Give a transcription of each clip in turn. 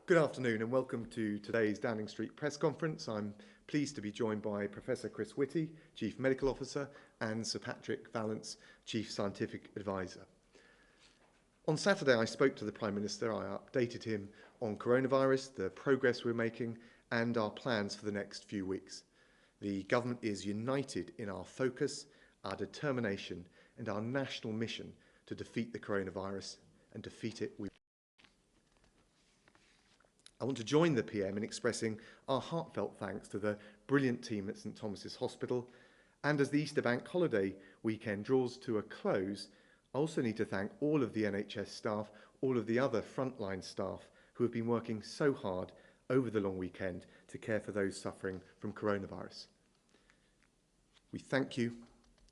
Good afternoon and welcome to today's Downing Street press conference. I'm pleased to be joined by Professor Chris Whitty, Chief Medical Officer, and Sir Patrick Vallance, Chief Scientific Advisor. On Saturday, I spoke to the Prime Minister. I updated him on coronavirus, the progress we're making, and our plans for the next few weeks. The government is united in our focus, our determination, and our national mission to defeat the coronavirus and defeat it with. I want to join the PM in expressing our heartfelt thanks to the brilliant team at St Thomas's Hospital. And as the Easter Bank holiday weekend draws to a close, I also need to thank all of the NHS staff, all of the other frontline staff who have been working so hard over the long weekend to care for those suffering from coronavirus. We thank you,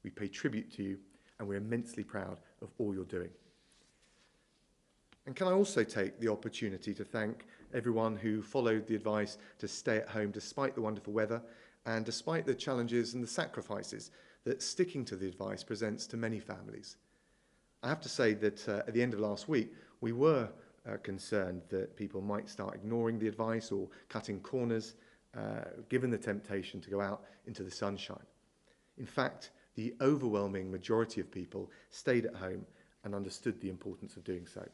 we pay tribute to you, and we're immensely proud of all you're doing. And can I also take the opportunity to thank everyone who followed the advice to stay at home despite the wonderful weather and despite the challenges and the sacrifices that sticking to the advice presents to many families. I have to say that at the end of last week, we were concerned that people might start ignoring the advice or cutting corners, given the temptation to go out into the sunshine. In fact, the overwhelming majority of people stayed at home and understood the importance of doing so.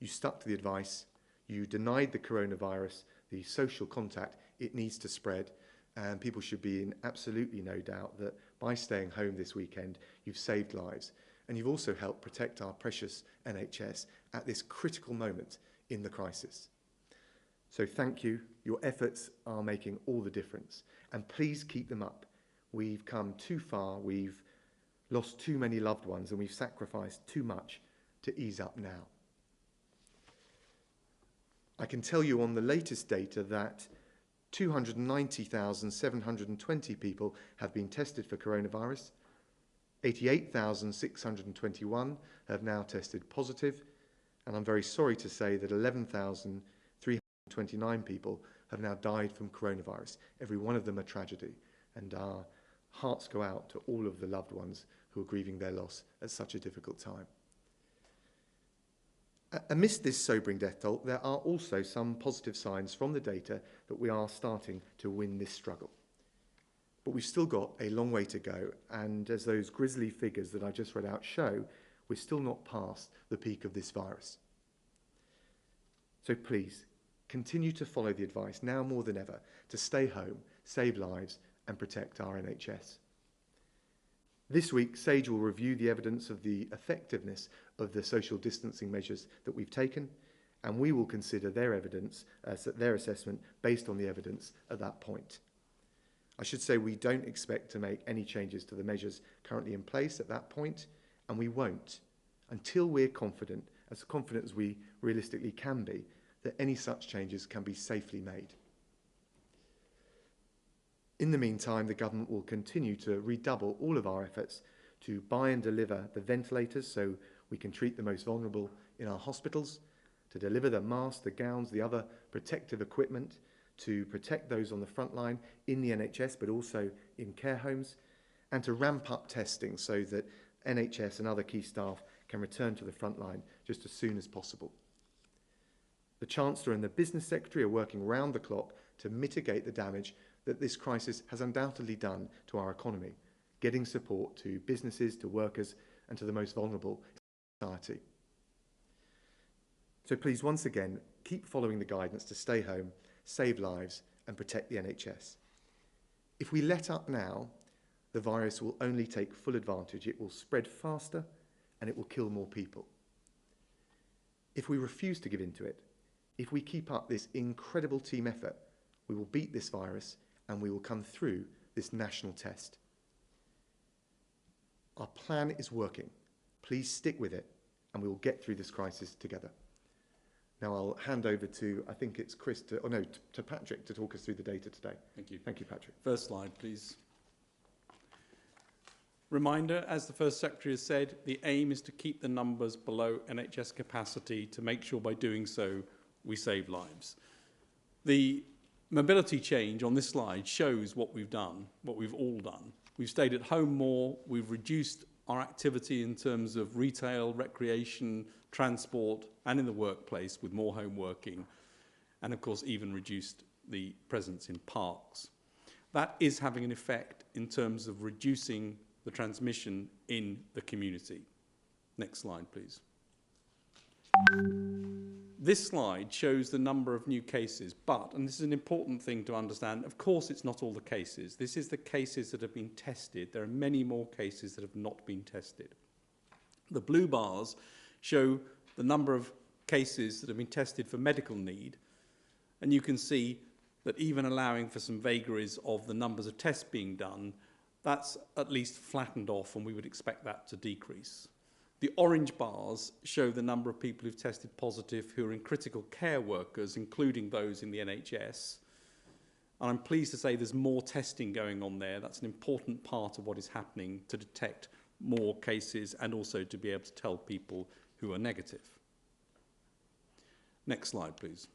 You stuck to the advice, you denied the coronavirus the social contact it needs to spread, and people should be in absolutely no doubt that by staying home this weekend, you've saved lives, and you've also helped protect our precious NHS at this critical moment in the crisis. So thank you. Your efforts are making all the difference, and please keep them up. We've come too far, we've lost too many loved ones, and we've sacrificed too much to ease up now. I can tell you on the latest data that 290,720 people have been tested for coronavirus. 88,621 have now tested positive. And I'm very sorry to say that 11,329 people have now died from coronavirus. Every one of them a tragedy. And our hearts go out to all of the loved ones who are grieving their loss at such a difficult time. Amidst this sobering death toll, there are also some positive signs from the data that we are starting to win this struggle. But we've still got a long way to go, and as those grisly figures that I just read out show, we're still not past the peak of this virus. So please, continue to follow the advice, now more than ever, to stay home, save lives, and protect our NHS. This week, SAGE will review the evidence of the effectiveness of the social distancing measures that we've taken, and we will consider their evidence, their assessment based on the evidence at that point. I should say we don't expect to make any changes to the measures currently in place at that point, and we won't until we're confident as we realistically can be, that any such changes can be safely made. In the meantime, the government will continue to redouble all of our efforts to buy and deliver the ventilators so we can treat the most vulnerable in our hospitals, to deliver the masks, the gowns, the other protective equipment, to protect those on the front line in the NHS but also in care homes, and to ramp up testing so that NHS and other key staff can return to the front line just as soon as possible. The Chancellor and the Business Secretary are working round the clock to mitigate the damage that this crisis has undoubtedly done to our economy, getting support to businesses, to workers, and to the most vulnerable in society. So please, once again, keep following the guidance to stay home, save lives, and protect the NHS. If we let up now, the virus will only take full advantage. It will spread faster, and it will kill more people. If we refuse to give in to it, if we keep up this incredible team effort, we will beat this virus and we will come through this national test. Our plan is working. Please stick with it and we will get through this crisis together. Now I'll hand over to, I think it's Chris, to Patrick to talk us through the data today. Thank you. Thank you, Patrick. First slide, please. Reminder, as the First Secretary has said, the aim is to keep the numbers below NHS capacity to make sure by doing so we save lives. The mobility change on this slide shows what we've done, what we've all done. We've stayed at home more, we've reduced our activity in terms of retail, recreation, transport, and in the workplace with more home working, and of course even reduced the presence in parks. That is having an effect in terms of reducing the transmission in the community. Next slide, please. This slide shows the number of new cases, but, and this is an important thing to understand, of course it's not all the cases. This is the cases that have been tested. There are many more cases that have not been tested. The blue bars show the number of cases that have been tested for medical need, and you can see that even allowing for some vagaries of the numbers of tests being done, that's at least flattened off, and we would expect that to decrease. The orange bars show the number of people who've tested positive who are in critical care workers, including those in the NHS. And I'm pleased to say there's more testing going on there. That's an important part of what is happening to detect more cases and also to be able to tell people who are negative. Next slide, please.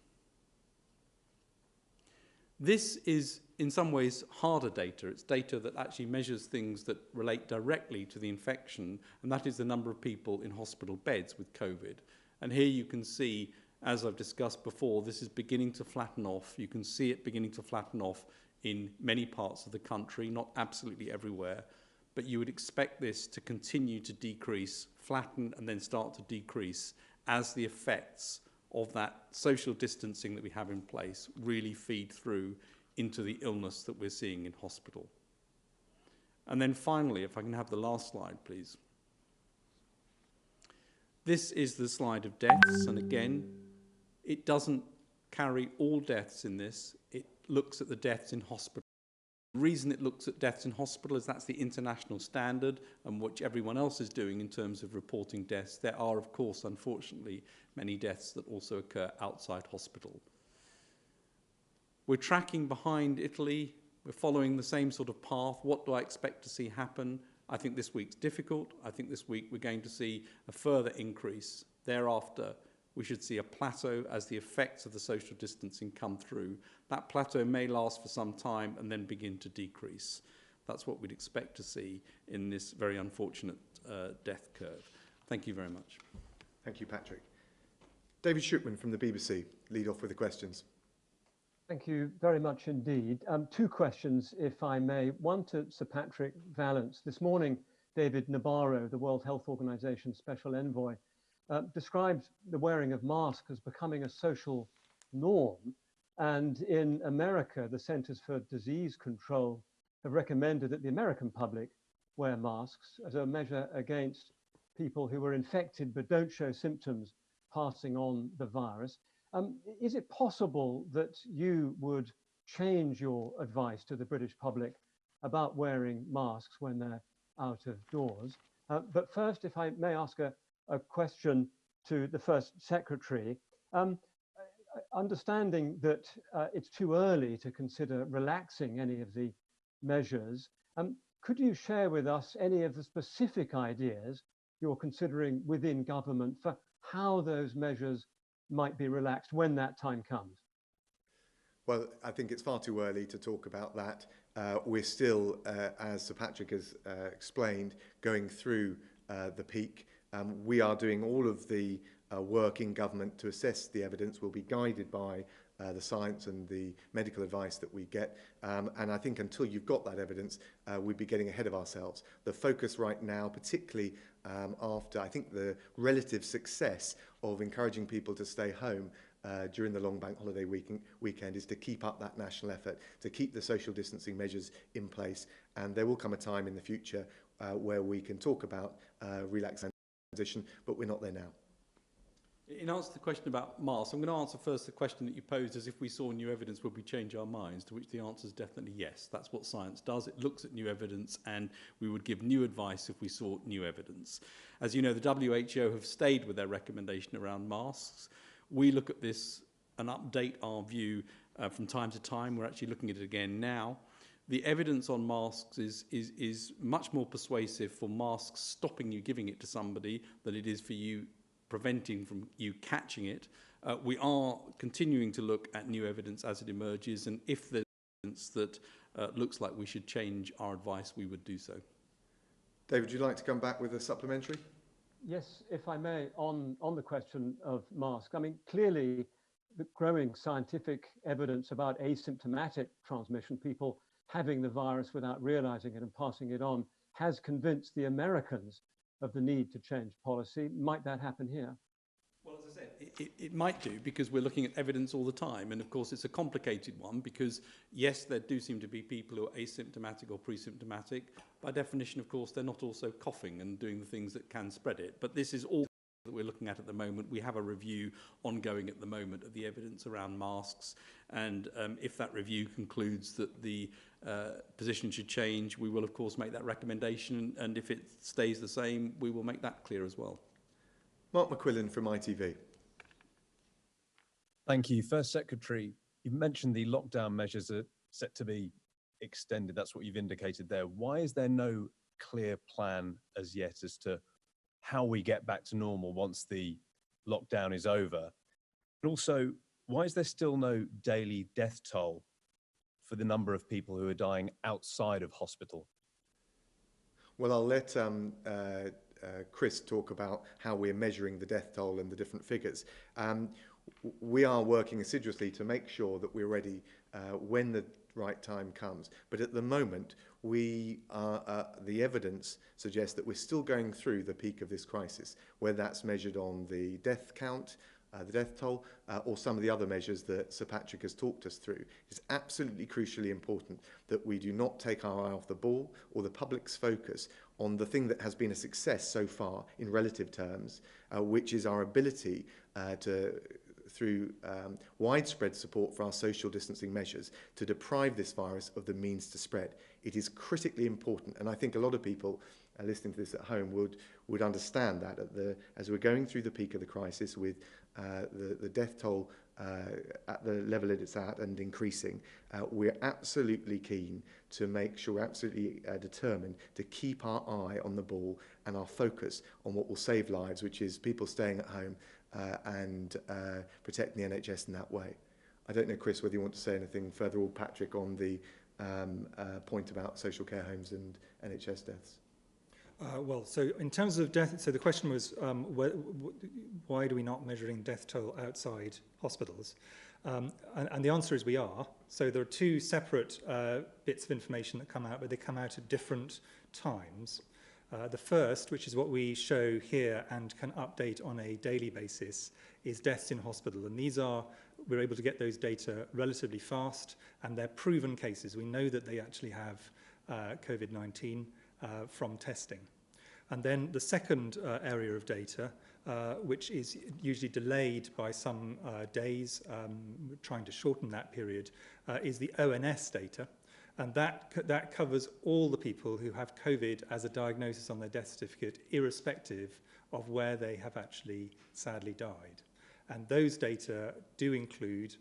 This is, in some ways, harder data. It's data that actually measures things that relate directly to the infection, and that is the number of people in hospital beds with COVID. And here you can see, as I've discussed before, this is beginning to flatten off. You can see it beginning to flatten off in many parts of the country, not absolutely everywhere, but you would expect this to continue to decrease, flatten, and then start to decrease as the effects of that social distancing that we have in place really feed through into the illness that we're seeing in hospital. And then finally, if I can have the last slide, please. This is the slide of deaths, and again, it doesn't carry all deaths in this. It looks at the deaths in hospital. The reason it looks at deaths in hospital is that's the international standard and which everyone else is doing in terms of reporting deaths. There are, of course, unfortunately, many deaths that also occur outside hospital. We're tracking behind Italy. We're following the same sort of path. What do I expect to see happen? I think this week's difficult. I think this week we're going to see a further increase. Thereafter, we should see a plateau as the effects of the social distancing come through. That plateau may last for some time and then begin to decrease. That's what we'd expect to see in this very unfortunate death curve. Thank you very much. Thank you, Patrick. David Shupman from the BBC, lead off with the questions. Thank you very much indeed. Two questions, if I may. One to Sir Patrick Vallance. This morning, David Nabarro, the World Health Organization Special Envoy, described the wearing of masks as becoming a social norm. And in America, the Centers for Disease Control have recommended that the American public wear masks as a measure against people who are infected but don't show symptoms passing on the virus. Is it possible that you would change your advice to the British public about wearing masks when they're out of doors? But first, if I may ask a question to the First Secretary. Understanding that it's too early to consider relaxing any of the measures, could you share with us any of the specific ideas you're considering within government for how those measures might be relaxed when that time comes? Well, I think it's far too early to talk about that. We're still, as Sir Patrick has explained, going through the peak. We are doing all of the work in government to assess the evidence. We'll be guided by the science and the medical advice that we get. And I think until you've got that evidence, we'd be getting ahead of ourselves. The focus right now, particularly after, I think, the relative success of encouraging people to stay home during the long bank holiday weekend is to keep up that national effort, to keep the social distancing measures in place. And there will come a time in the future where we can talk about relaxation, but we're not there now. In answer to the question about masks, I'm going to answer first the question that you posed as if we saw new evidence, would we change our minds? To which the answer is definitely yes. That's what science does. It looks at new evidence, and we would give new advice if we saw new evidence. As you know, the WHO have stayed with their recommendation around masks. We look at this and update our view from time to time. We're actually looking at it again now. The evidence on masks is much more persuasive for masks stopping you giving it to somebody than it is for you preventing from you catching it. We are continuing to look at new evidence as it emerges, and if there's evidence that looks like we should change our advice, we would do so. David, would you like to come back with a supplementary? Yes, if I may, on the question of masks. I mean, clearly, the growing scientific evidence about asymptomatic transmission, people having the virus without realizing it and passing it on, has convinced the Americans of the need to change policy. Might that happen here? Well, as I said, it might do, because we're looking at evidence all the time. And of course, it's a complicated one because, yes, there do seem to be people who are asymptomatic or pre-symptomatic. By definition, of course, they're not also coughing and doing the things that can spread it. But this is all that we're looking at the moment. We have a review ongoing at the moment of the evidence around masks. And if that review concludes that the position should change, we will, of course, make that recommendation. And if it stays the same, we will make that clear as well. Mark McQuillan from ITV. Thank you. First Secretary, you've mentioned the lockdown measures are set to be extended. That's what you've indicated there. Why is there no clear plan as yet as to how we get back to normal once the lockdown is over? But also, why is there still no daily death toll for the number of people who are dying outside of hospital? Well, I'll let Chris talk about how we're measuring the death toll and the different figures. We are working assiduously to make sure that we're ready when the right time comes. But at the moment, the evidence suggests that we're still going through the peak of this crisis, whether that's measured on the death count, the death toll, or some of the other measures that Sir Patrick has talked us through. It's absolutely crucially important that we do not take our eye off the ball or the public's focus on the thing that has been a success so far in relative terms, which is our ability through widespread support for our social distancing measures, to deprive this virus of the means to spread. It is critically important, and I think a lot of people listening to this at home would understand that as we're going through the peak of the crisis with the death toll at the level it's at and increasing, we're absolutely keen to make sure, we're absolutely determined to keep our eye on the ball and our focus on what will save lives, which is people staying at home and protecting the NHS in that way. I don't know, Chris, whether you want to say anything further, or Patrick, on the point about social care homes and NHS deaths. Well, so in terms of death, so the question was, why do we not measuring death toll outside hospitals? And the answer is we are. So there are two separate bits of information that come out, but they come out at different times. The first, which is what we show here and can update on a daily basis, is deaths in hospital. And we're able to get those data relatively fast, and they're proven cases. We know that they actually have COVID-19 from testing. And then the second area of data, which is usually delayed by some days, trying to shorten that period, is the ONS data. And that covers all the people who have COVID as a diagnosis on their death certificate, irrespective of where they have actually sadly died. And those data do include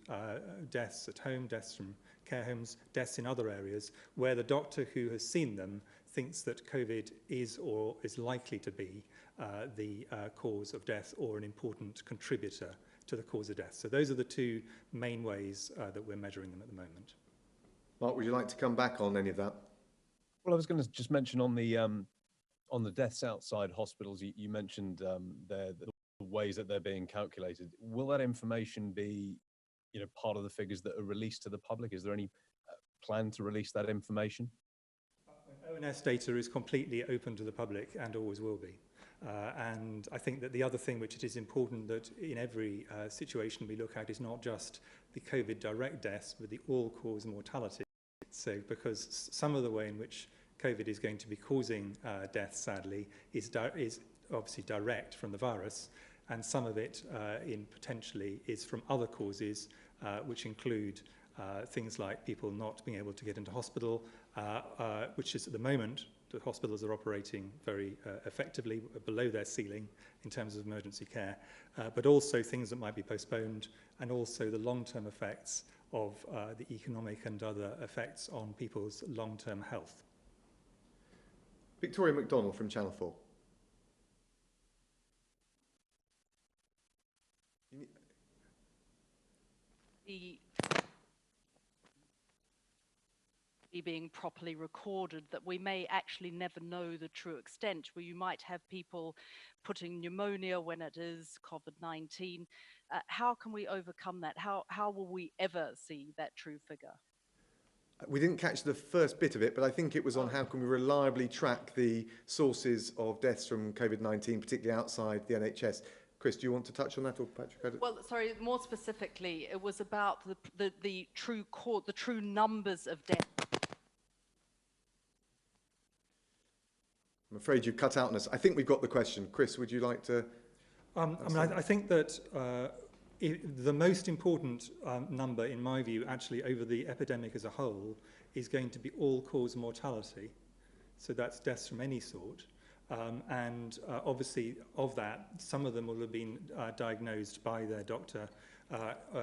deaths at home, deaths from care homes, deaths in other areas, where the doctor who has seen them thinks that COVID is or is likely to be the cause of death or an important contributor to the cause of death. So those are the two main ways that we're measuring them at the moment. Mark, would you like to come back on any of that? Well, I was going to just mention on the deaths outside hospitals, you mentioned the ways that they're being calculated. Will that information be, part of the figures that are released to the public? Is there any plan to release that information? ONS data is completely open to the public and always will be. And I think that the other thing which it is important that in every situation we look at is not just the COVID direct deaths, but the all-cause mortality. So because some of the way in which COVID is going to be causing death, sadly, is obviously direct from the virus, and some of it potentially is from other causes, which include things like people not being able to get into hospital, which is at the moment, the hospitals are operating very effectively below their ceiling in terms of emergency care, but also things that might be postponed, and also the long-term effects of the economic and other effects on people's long-term health. Victoria MacDonald from Channel 4. being properly recorded, that we may actually never know the true extent, where you might have people putting pneumonia when it is COVID-19. How can we overcome that? How will we ever see that true figure? We didn't catch the first bit of it, but I think it was on how can we reliably track the sources of deaths from COVID-19, particularly outside the NHS. Chris, do you want to touch on that, or Patrick? Well, sorry, more specifically, it was about the true numbers of deaths. I'm afraid you cut out on us. I think we've got the question. Chris, would you like to? I think that the most important number, in my view, actually over the epidemic as a whole, is going to be all-cause mortality. So that's deaths from any sort. Obviously, of that, some of them will have been diagnosed by their doctor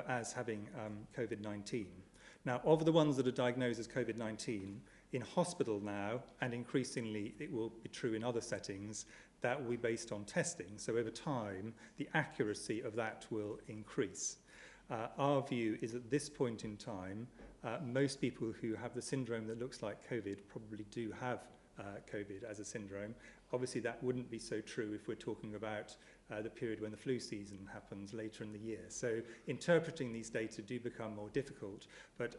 as having COVID-19. Now, of the ones that are diagnosed as COVID-19, in hospital now, and increasingly it will be true in other settings, that will be based on testing. So over time, the accuracy of that will increase. Our view is at this point in time, most people who have the syndrome that looks like COVID probably do have COVID as a syndrome. Obviously, that wouldn't be so true if we're talking about the period when the flu season happens later in the year. So interpreting these data do become more difficult, but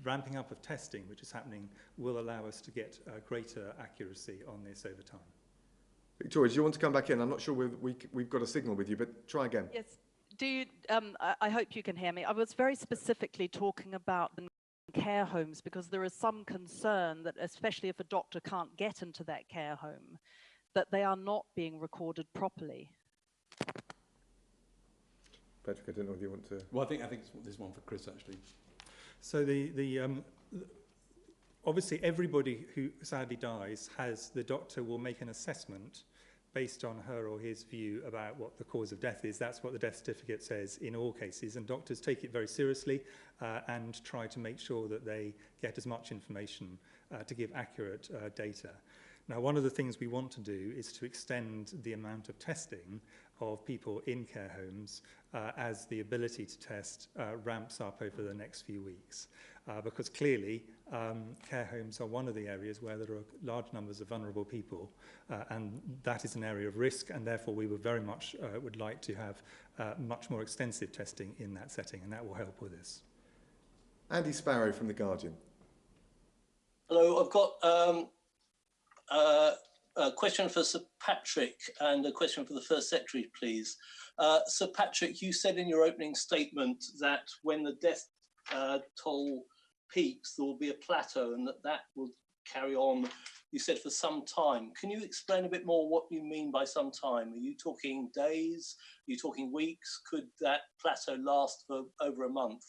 ramping up of testing, which is happening, will allow us to get greater accuracy on this over time. Victoria, do you want to come back in? I'm not sure we've got a signal with you, but try again. Yes. Do you, I hope you can hear me. I was very specifically talking about the care homes, because there is some concern that, especially if a doctor can't get into that care home, that they are not being recorded properly. Patrick, I don't know if you want to. Well, I think there's one for Chris, actually. So obviously everybody who sadly dies the doctor will make an assessment based on her or his view about what the cause of death is. That's what the death certificate says in all cases, and doctors take it very seriously and try to make sure that they get as much information to give accurate data. Now, one of the things we want to do is to extend the amount of testing of people in care homes as the ability to test ramps up over the next few weeks. Because clearly, care homes are one of the areas where there are large numbers of vulnerable people, and that is an area of risk, and therefore we would very much would like to have much more extensive testing in that setting, and that will help with this. Andy Sparrow from The Guardian. Hello, I've got a question for Sir Patrick and a question for the First Secretary, please. Sir Patrick, you said in your opening statement that when the death toll peaks, there will be a plateau and that will carry on, you said, for some time. Can you explain a bit more what you mean by some time? Are you talking days? Are you talking weeks? Could that plateau last for over a month?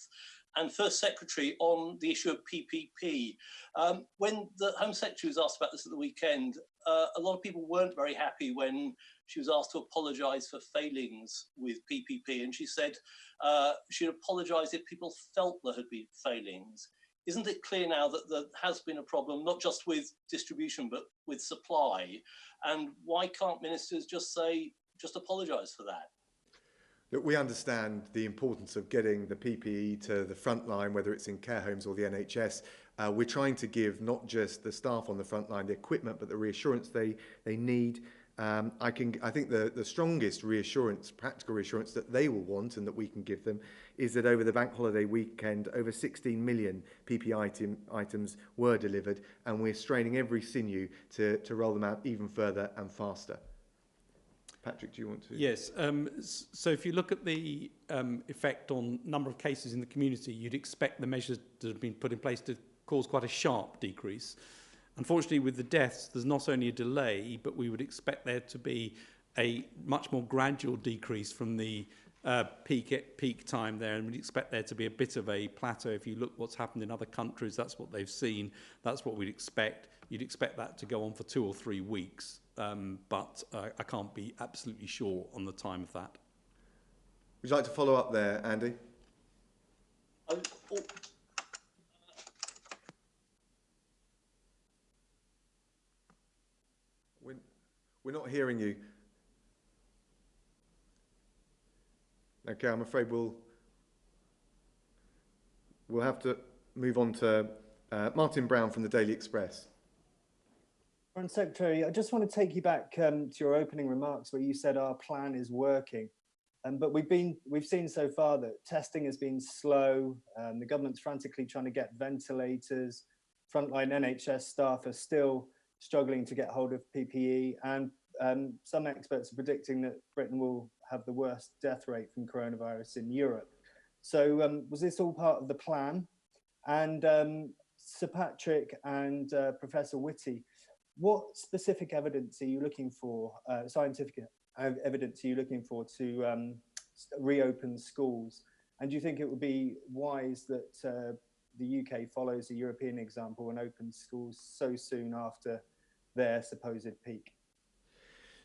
And First Secretary, on the issue of PPP, when the Home Secretary was asked about this at the weekend, a lot of people weren't very happy when she was asked to apologise for failings with PPP, and she said she'd apologise if people felt there had been failings. Isn't it clear now that there has been a problem, not just with distribution, but with supply? And why can't ministers just apologise for that? Look, we understand the importance of getting the PPE to the front line, whether it's in care homes or the NHS. We're trying to give not just the staff on the front line the equipment, but the reassurance they need. I think the strongest reassurance, practical reassurance that they will want and that we can give them is that over the bank holiday weekend, over 16 million PPE items were delivered, and we're straining every sinew to roll them out even further and faster. Patrick, do you want to? Yes. So if you look at the effect on number of cases in the community, you'd expect the measures that have been put in place to cause quite a sharp decrease. Unfortunately, with the deaths, there's not only a delay, but we would expect there to be a much more gradual decrease from the peak time there, and we'd expect there to be a bit of a plateau. If you look what's happened in other countries, that's what they've seen. That's what we'd expect. You'd expect that to go on for 2 or 3 weeks. But I can't be absolutely sure on the time of that. Would you like to follow up there, Andy? We're not hearing you. Okay, I'm afraid we'll have to move on to Martin Brown from the Daily Express. Foreign Secretary, I just want to take you back to your opening remarks where you said our plan is working. But we've seen so far that testing has been slow. The government's frantically trying to get ventilators. Frontline NHS staff are still struggling to get hold of PPE. And some experts are predicting that Britain will have the worst death rate from coronavirus in Europe. So was this all part of the plan? And Sir Patrick and Professor Whitty, what specific evidence are you looking for, scientific evidence are you looking for to reopen schools? And do you think it would be wise that the UK follows the European example and opens schools so soon after their supposed peak?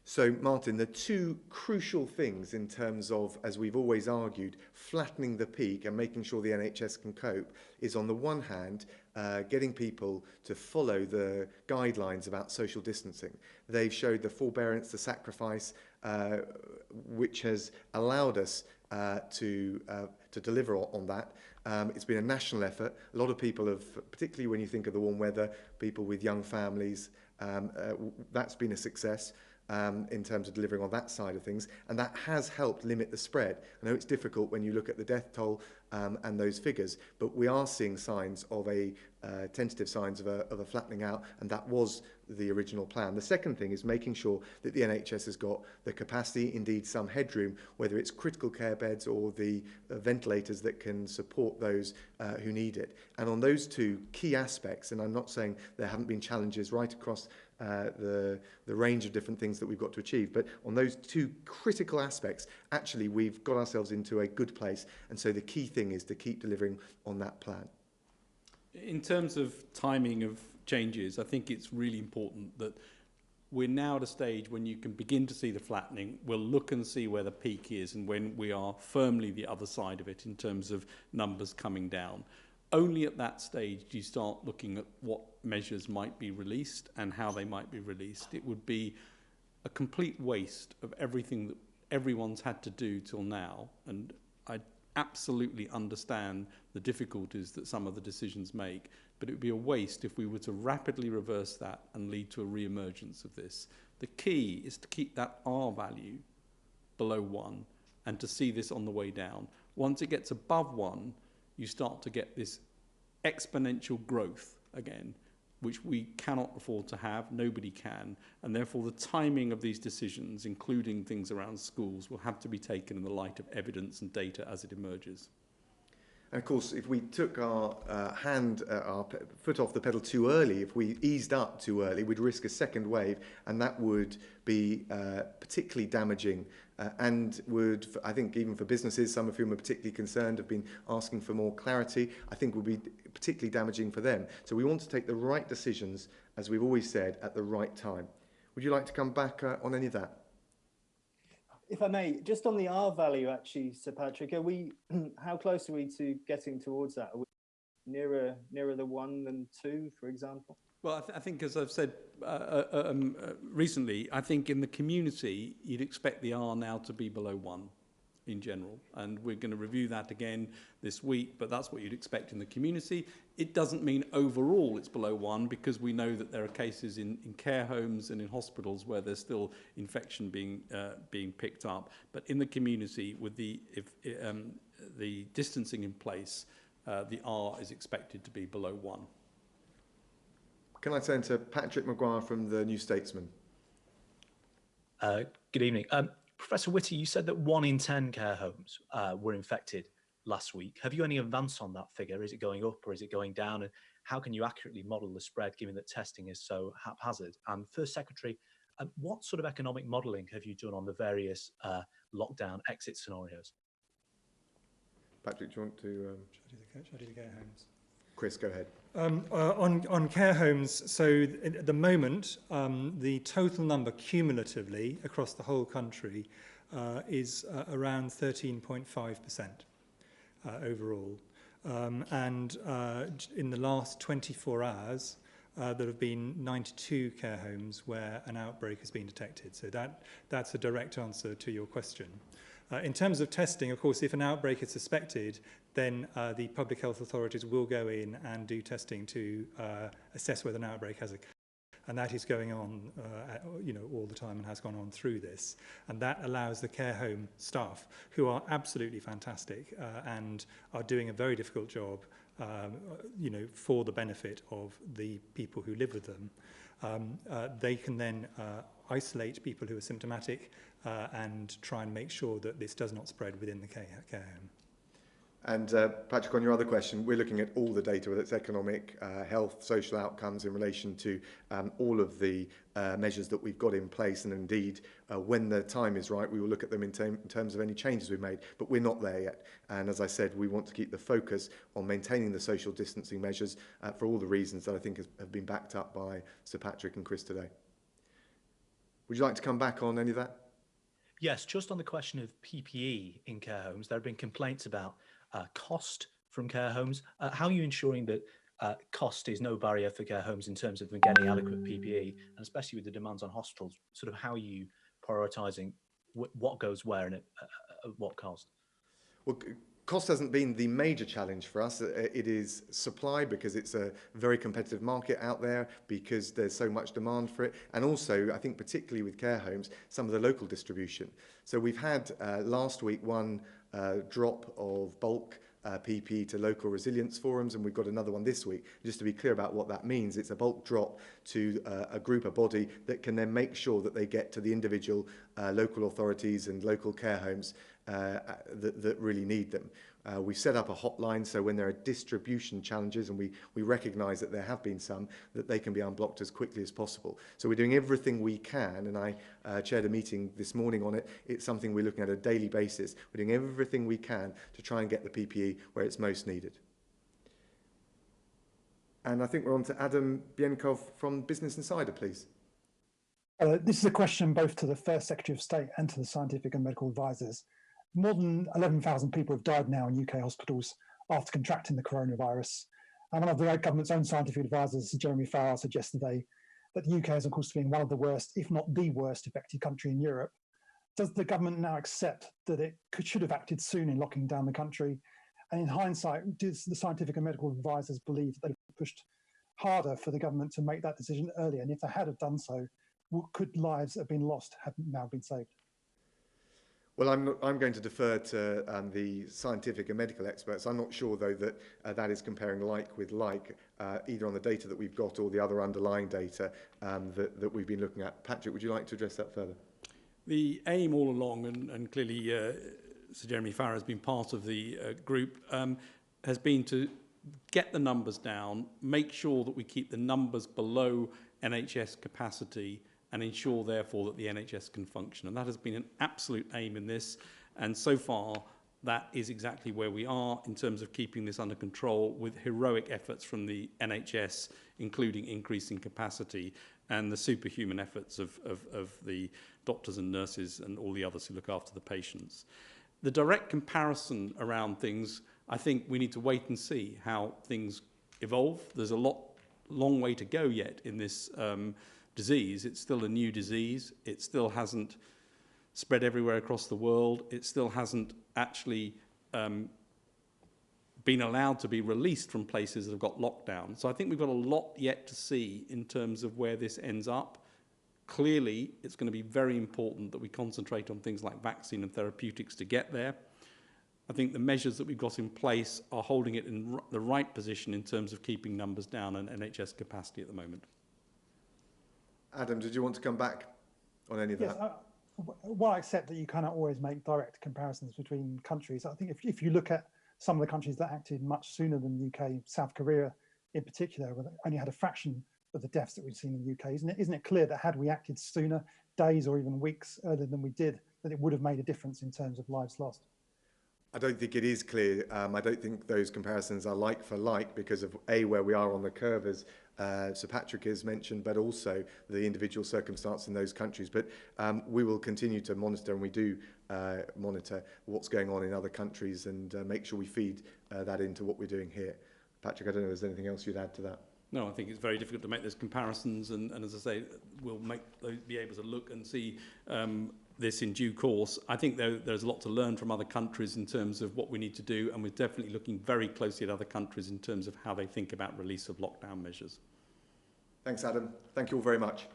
So, Martin, the two crucial things in terms of, as we've always argued, flattening the peak and making sure the NHS can cope is, on the one hand, getting people to follow the guidelines about social distancing. They've showed the forbearance, the sacrifice, which has allowed us to deliver on that. It's been a national effort. A lot of people have, particularly when you think of the warm weather, people with young families, that's been a success. In terms of delivering on that side of things, and that has helped limit the spread. I know it's difficult when you look at the death toll and those figures, but we are seeing signs of tentative signs of a flattening out, and that was the original plan. The second thing is making sure that the NHS has got the capacity, indeed some headroom, whether it's critical care beds or the ventilators that can support those who need it. And on those two key aspects, and I'm not saying there haven't been challenges right across the range of different things that we've got to achieve, but on those two critical aspects, actually we've got ourselves into a good place, and so the key thing is to keep delivering on that plan. In terms of timing of changes, I think it's really important that we're now at a stage when you can begin to see the flattening. We'll look and see where the peak is and when we are firmly the other side of it in terms of numbers coming down. Only at that stage do you start looking at what measures might be released and how they might be released. It would be a complete waste of everything that everyone's had to do till now, and I absolutely understand the difficulties that some of the decisions make, but it would be a waste if we were to rapidly reverse that and lead to a re-emergence of this. The key is to keep that R value below 1 and to see this on the way down. Once it gets above 1, you start to get this exponential growth again, which we cannot afford to have, nobody can, and therefore the timing of these decisions, including things around schools, will have to be taken in the light of evidence and data as it emerges. And of course, if we took our foot off the pedal too early, if we eased up too early, we'd risk a second wave, and that would be particularly damaging and would, I think, even for businesses, some of whom are particularly concerned, have been asking for more clarity, I think would be particularly damaging for them. So we want to take the right decisions, as we've always said, at the right time. Would you like to come back on any of that? If I may, just on the R value, actually, Sir Patrick, are we? How close are we to getting towards that? Are we nearer the 1 than 2, for example? Well, I think, as I've said recently, I think in the community, you'd expect the R now to be below 1 in general. And we're going to review that again this week, but that's what you'd expect in the community. It doesn't mean overall it's below 1, because we know that there are cases in care homes and in hospitals where there's still infection being picked up. But in the community, with the distancing in place, the R is expected to be below 1. Can I turn to Patrick Maguire from the New Statesman? Good evening. Professor Whitty, you said that 1 in 10 care homes were infected last week. Have you any advance on that figure? Is it going up or is it going down? And how can you accurately model the spread given that testing is so haphazard? And First Secretary, what sort of economic modelling have you done on the various lockdown exit scenarios? Patrick, do you want to... Should I do the care homes? Chris, go ahead. On care homes, so at the moment, the total number cumulatively across the whole country is around 13.5% overall. And in the last 24 hours, there have been 92 care homes where an outbreak has been detected. So that's a direct answer to your question. In terms of testing, of course, if an outbreak is suspected, then the public health authorities will go in and do testing to assess whether an outbreak has occurred. And that is going on, all the time and has gone on through this. And that allows the care home staff, who are absolutely fantastic and are doing a very difficult job, for the benefit of the people who live with them. They can then isolate people who are symptomatic and try and make sure that this does not spread within the care home. And Patrick, on your other question, we're looking at all the data, whether it's economic, health, social outcomes in relation to all of the measures that we've got in place. And indeed, when the time is right, we will look at them in terms of any changes we've made. But we're not there yet. And as I said, we want to keep the focus on maintaining the social distancing measures for all the reasons that I think have been backed up by Sir Patrick and Chris today. Would you like to come back on any of that? Yes, just on the question of PPE in care homes, there have been complaints about cost from care homes. How are you ensuring that cost is no barrier for care homes in terms of them getting adequate PPE, and especially with the demands on hospitals, sort of how are you prioritising what goes where and at what cost? Well, cost hasn't been the major challenge for us. It is supply, because it's a very competitive market out there, because there's so much demand for it, and also I think particularly with care homes, some of the local distribution. So we've had last week one drop of bulk PPE to local resilience forums, and we've got another one this week. Just to be clear about what that means, it's a bulk drop to a group, a body, that can then make sure that they get to the individual local authorities and local care homes that really need them. We've set up a hotline, so when there are distribution challenges, and we recognise that there have been some, that they can be unblocked as quickly as possible. So we're doing everything we can, and I chaired a meeting this morning on it. It's something we're looking at a daily basis. We're doing everything we can to try and get the PPE where it's most needed. And I think we're on to Adam Bienkov from Business Insider, please. This is a question both to the First Secretary of State and to the scientific and medical advisors. More than 11,000 people have died now in UK hospitals after contracting the coronavirus. And one of the government's own scientific advisors, Jeremy Farrar, said yesterday that the UK is, of course, being one of the worst, if not the worst, affected country in Europe. Does the government now accept that it should have acted soon in locking down the country? And in hindsight, does the scientific and medical advisors believe that they've pushed harder for the government to make that decision earlier? And if they had have done so, could lives that have been lost have now been saved? Well, I'm going to defer to the scientific and medical experts. I'm not sure, though, that that is comparing like with like, either on the data that we've got or the other underlying data that we've been looking at. Patrick, would you like to address that further? The aim all along, and clearly Sir Jeremy Farrar has been part of the group, has been to get the numbers down, make sure that we keep the numbers below NHS capacity, and ensure, therefore, that the NHS can function. And that has been an absolute aim in this. And so far, that is exactly where we are in terms of keeping this under control, with heroic efforts from the NHS, including increasing capacity, and the superhuman efforts of the doctors and nurses and all the others who look after the patients. The direct comparison around things, I think we need to wait and see how things evolve. There's a long way to go yet in this disease. It's still a new disease. It still hasn't spread everywhere across the world. It still hasn't actually been allowed to be released from places that have got locked down. So I think we've got a lot yet to see in terms of where this ends up. Clearly, it's going to be very important that we concentrate on things like vaccine and therapeutics to get there. I think the measures that we've got in place are holding it in the right position in terms of keeping numbers down and NHS capacity at the moment. Adam, did you want to come back on any of that? Well, I accept that you cannot always make direct comparisons between countries. I think if you look at some of the countries that acted much sooner than the UK, South Korea in particular, only had a fraction of the deaths that we've seen in the UK. Isn't it clear that had we acted sooner, days or even weeks earlier than we did, that it would have made a difference in terms of lives lost? I don't think it is clear. I don't think those comparisons are like for like, because of where we are on the curve, as Sir Patrick has mentioned, but also the individual circumstance in those countries. But we will continue to monitor, and we do monitor what's going on in other countries, and make sure we feed that into what we're doing here. Patrick, I don't know if there's anything else you'd add to that. No, I think it's very difficult to make those comparisons, and as I say, we'll be able to look and see this in due course. I think there's a lot to learn from other countries in terms of what we need to do, and we're definitely looking very closely at other countries in terms of how they think about release of lockdown measures. Thanks, Adam. Thank you all very much.